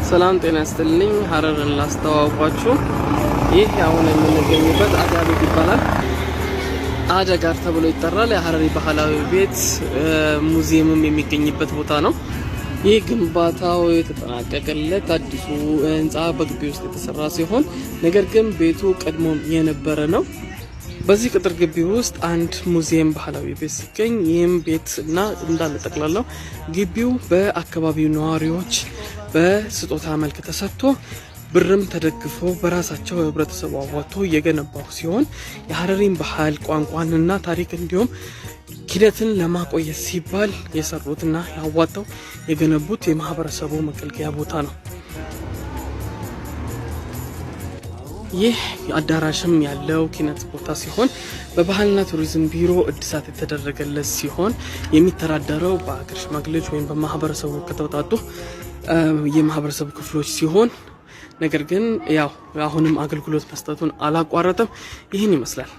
ሰላም ጤና ይስጥልኝ ሐረርን ላስተዋውቃችሁ ይህ አሁን የምንገኝበት አጃቤ ይባላል አጃጋር ተብሎ ይጠራል የሐረሪ ባህላዊ ቤት ሙዚየምም የሚገኝበት ቦታ ነው ይህ ግንባታው የተጠናቀቀለት አዲሱ ህንጻ በግቢ ውስጥ የተሰራ ሲሆን ነገር ግን ቤቱ ቀድሞ የነበረ ነው በዚህ ቅጥር ግቢ ውስጥ አንድ ሙዚየም ባህላዊ ቤት ሲገኝ ይህም ቤትና እንዳለ ጠቅላላው ግቢው በአካባቢው ነዋሪዎች በስጦታ መልክ ተሰጥቶ ብርም ተደግፎ በራሳቸው ህብረተሰቡ አዋጥቶ የገነባው ሲሆን የሐረሪን ባህል ቋንቋንና ታሪክ እንዲሁም ኪደትን ለማቆየት ሲባል የሰሩትና ያዋጣው የገነቡት የማህበረሰቡ መገልገያ ቦታ ነው ይህ አዳራሽም ያለው ኪነት ቦታ ሲሆን በባህልና ቱሪዝም ቢሮ እድሳት የተደረገለት ሲሆን የሚተዳደረው በአገር ሽማግሌዎች ወይም በማህበረሰቡ ከተውጣጡ የማህበረሰቡ ክፍሎች ሲሆን ነገር ግን ያው አሁንም አገልግሎት መስጠቱን አላቋረጠም ይህን ይመስላል